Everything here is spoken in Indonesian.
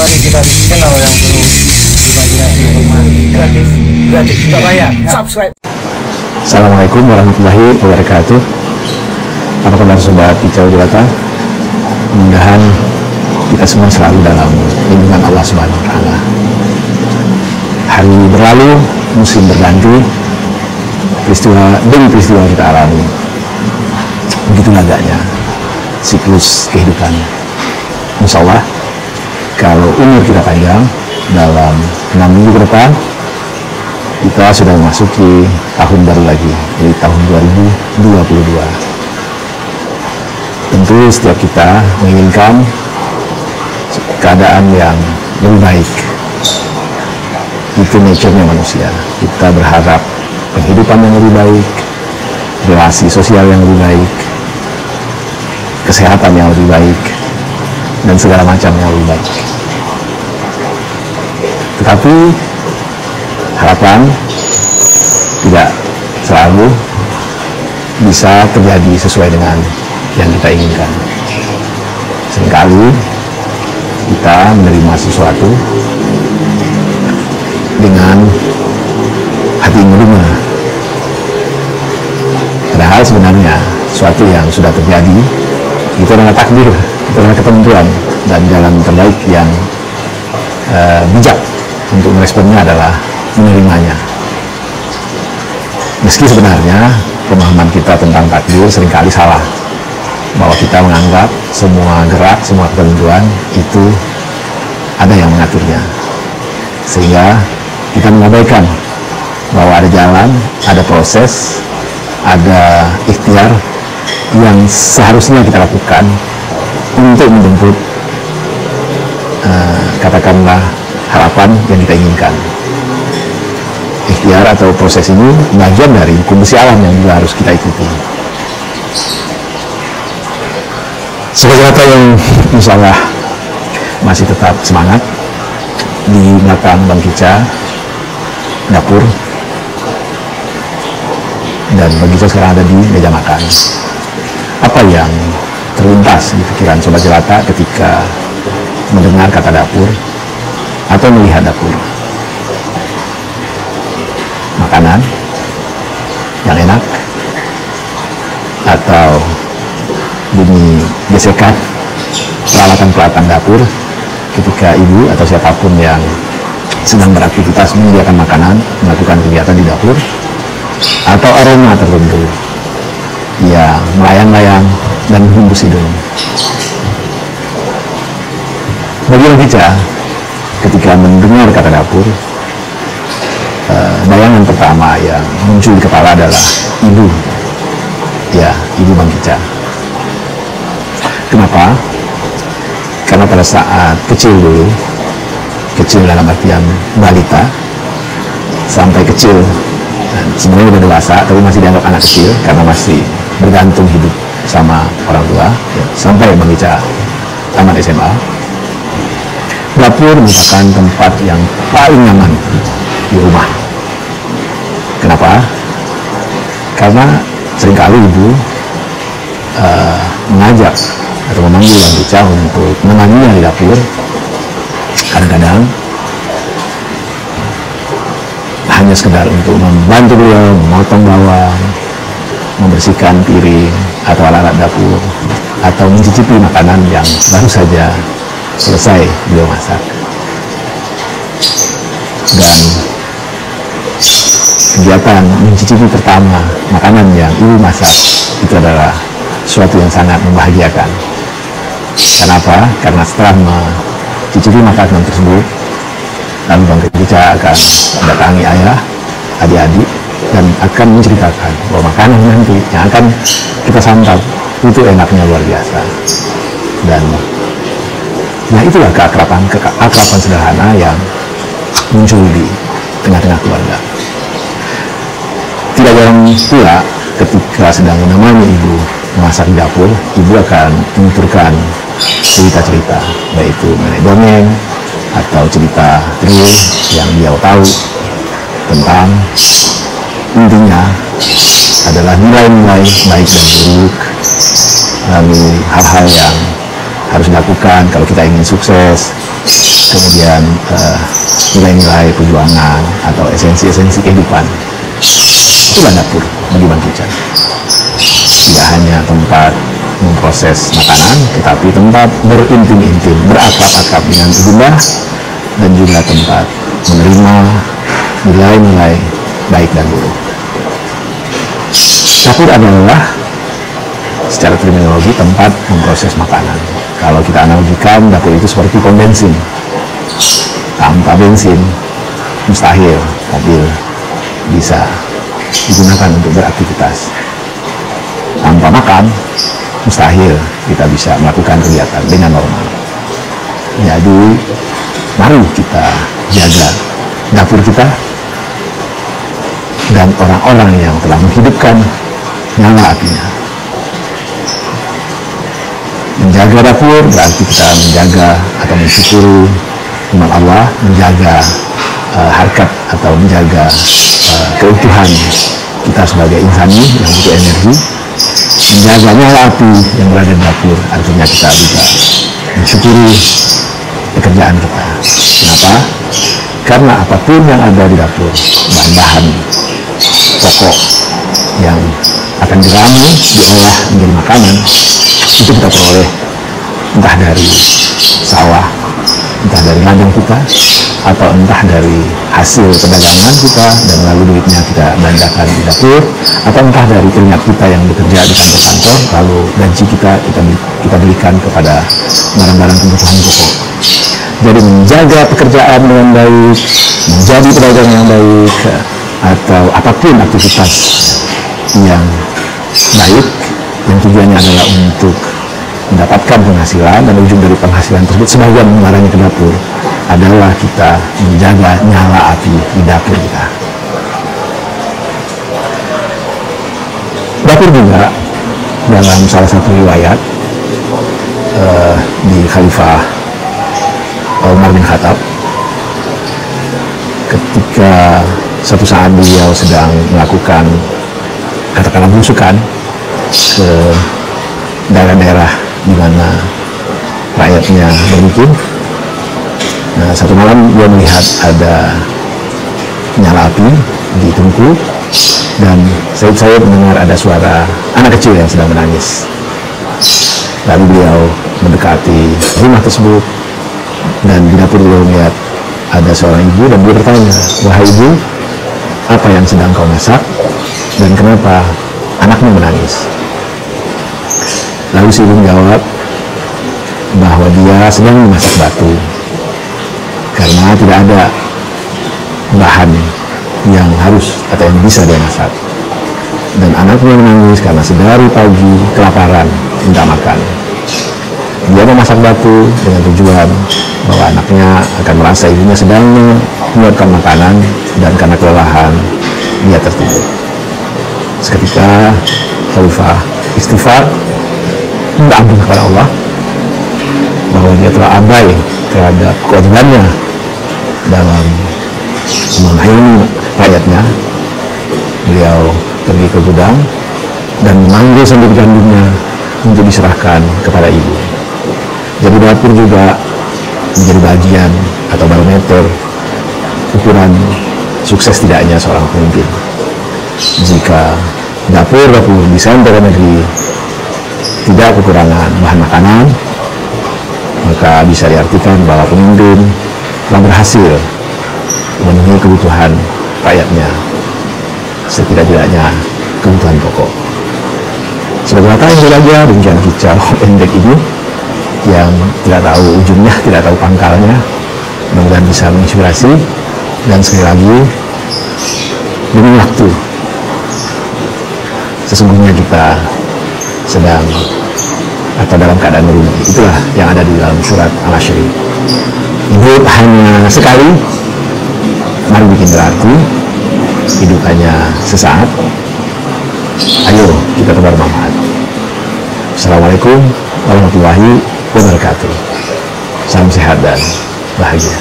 mari kita kenal yang perlu imajinasi rumah gratis tak bayar. Subscribe. Assalamualaikum warahmatullahi wabarakatuh. Apa kabar sobat Kicau Jelata? Mudah-mudahan kita semua selalu dalam lindungan Allah Subhanahu wa Ta'ala. Hari berlalu, musim berganti, peristiwa demi peristiwa kita alami. Begitu agaknya siklus kehidupan. Insya Allah, kalau umur kita panjang, dalam 6 minggu ke depan, kita sudah memasuki tahun baru lagi, di tahun 2022. Tentu setiap kita menginginkan keadaan yang lebih baik. Itu nature-nya manusia. Kita berharap kehidupan yang lebih baik, relasi sosial yang lebih baik, kesehatan yang lebih baik, dan segala macam yang lebih baik. Tetapi harapan tidak selalu bisa terjadi sesuai dengan yang kita inginkan. Seringkali kita menerima sesuatu dengan hati yang menerima. Padahal sebenarnya sesuatu yang sudah terjadi itu adalah takdir, itu adalah ketentuan, dan jalan terbaik yang bijak untuk meresponnya adalah menerimanya. Meski sebenarnya pemahaman kita tentang takdir seringkali salah, bahwa kita menganggap semua gerak, semua ketentuan itu ada yang mengaturnya, sehingga kita mengabaikan bahwa ada jalan, ada proses, ada ikhtiar yang seharusnya kita lakukan untuk menjemput katakanlah harapan yang kita inginkan. Ikhtiar atau proses ini bagian dari hukum besi alam yang juga harus kita ikuti. Sebagai kata yang insya Allah masih tetap semangat, di belakang Bang Kica dapur, dan Bang Kica sekarang ada di meja makan. Apa yang terlintas di pikiran Sobat Jelata ketika mendengar kata dapur atau melihat dapur? Makanan yang enak, atau bunyi gesekan peralatan-peralatan dapur ketika ibu atau siapapun yang sedang beraktivitas menyediakan makanan melakukan kegiatan di dapur, atau aroma tertentu yang melayang-layang dan menghembus hidung? Bagi Bang Kica, ketika mendengar kata dapur, bayangan pertama yang muncul di kepala adalah ibu. Ya, ibu Bang Kica. Kenapa? Karena pada saat kecil dulu, kecil dalam artian balita, sampai kecil, sebenarnya udah dewasa, tapi masih dianggap anak kecil karena masih bergantung hidup sama orang tua, ya, sampai Bang Kica tamat SMA. Dapur merupakan tempat yang paling nyaman di rumah. Kenapa? Karena seringkali ibu mengajak atau memanggil Bang Kica untuk menemaninya di dapur. Kadang-kadang hanya sekedar untuk membantu beliau memotong bawang, membersihkan piring atau alat-alat dapur, atau mencicipi makanan yang baru saja selesai beliau masak. Dan kegiatan mencicipi pertama makanan yang ibu masak itu adalah sesuatu yang sangat membahagiakan. Kenapa? Karena setelah mencicipi makanan tersebut, lalu Bang Kica akan mendatangi ayah, adik-adik, dan akan menceritakan bahwa makanan nanti yang akan kita santap itu enaknya luar biasa. Dan nah, itulah keakraban sederhana yang muncul di tengah-tengah keluarga. Tidak jarang pula ketika sedang menemani ibu memasak di dapur, ibu akan menuturkan cerita-cerita, baik itu nenek dongeng atau cerita real yang dia tahu tentang, intinya adalah nilai-nilai baik dan buruk, lalu hal-hal yang harus dilakukan kalau kita ingin sukses, kemudian nilai-nilai perjuangan atau esensi-esensi kehidupan. Itulah dapur bagi Bang Kicau. Tidak hanya tempat memproses makanan, tetapi tempat berintim-intim, berakrab-akrab dengan ibunda, dan juga tempat menerima nilai-nilai baik dan buruk. Dapur adalah secara terminologi tempat memproses makanan. Kalau kita analogikan, dapur itu seperti pom bensin. Tanpa bensin, mustahil mobil bisa digunakan untuk beraktivitas. Tanpa makan, mustahil kita bisa melakukan kegiatan dengan normal. Jadi, mari kita jaga dapur kita dan orang-orang yang telah menghidupkan nyala apinya. Menjaga dapur berarti kita menjaga atau mensyukuri iman Allah, menjaga harkat atau menjaga keutuhan kita sebagai insani yang butuh energi. Menjaga nyala api yang berada di dapur artinya kita juga mensyukuri pekerjaan kita. Kenapa? Karena apapun yang ada di dapur, bahan-bahan pokok yang akan diramu, diolah menjadi makanan, itu kita peroleh entah dari sawah, entah dari ladang kita, atau entah dari hasil perdagangan kita dan lalu duitnya kita belanjakan di dapur, atau entah dari keringat kita yang bekerja di kantor-kantor lalu gaji kita belikan kepada barang-barang kebutuhan pokok. Jadi menjaga pekerjaan dengan baik, menjadi pedagang yang baik, atau apapun aktivitas yang baik yang tujuannya adalah untuk mendapatkan penghasilan, dan ujung dari penghasilan tersebut sebagian mengarahnya ke dapur adalah kita menjaga nyala api di dapur kita. Dapur juga dalam salah satu riwayat di Khalifah Umar bin Khattab, ketika satu saat beliau sedang melakukan katakanlah belusukan ke daerah-daerah di mana rakyatnya bermukim. Nah, satu malam dia melihat ada nyala api di tungku, dan saya mendengar ada suara anak kecil yang sedang menangis. Lalu beliau mendekati rumah tersebut, dan di dapur beliau melihat ada seorang ibu, dan beliau bertanya, "Wahai ibu, apa yang sedang kau masak dan kenapa anakmu menangis?" Lalu si ibu menjawab bahwa dia sedang memasak batu karena tidak ada bahan yang harus atau yang bisa dia masak, dan anaknya menangis karena sedari pagi kelaparan minta makan. Dia memasak batu dengan tujuan bahwa anaknya akan merasa ibunya sedang menyiapkan makanan, dan karena kelelahan dia tertidur. Seketika Khalifah istighfar, minta ampun kepada Allah bahwa dia telah abai terhadap kewajibannya dalam mengayomi rakyatnya. Beliau pergi ke gudang dan memanggil sendiri gandumnya untuk diserahkan kepada ibu. Jadi dapur juga menjadi bagian atau barometer ukuran sukses tidaknya seorang pemimpin. Jika dapur di sentra negeri tidak kekurangan bahan makanan, maka bisa diartikan bahwa pemimpin telah berhasil memenuhi kebutuhan rakyatnya, setidak-tidaknya kebutuhan pokok. Sebagai mata yang berbahagia, demikian Kicau pendek ini yang tidak tahu ujungnya, tidak tahu pangkalnya, mudah-mudahan bisa menginspirasi. Dan sekali lagi, demi waktu, sesungguhnya kita sedang atau dalam keadaan merugi. Itulah yang ada di dalam surat Al-Hasyr. Hidup hanya sekali, mari bikin berarti. Hidup hanya sesaat, ayo kita tebar manfaat. Assalamualaikum warahmatullahi wabarakatuh. Salam sehat dan bahagia.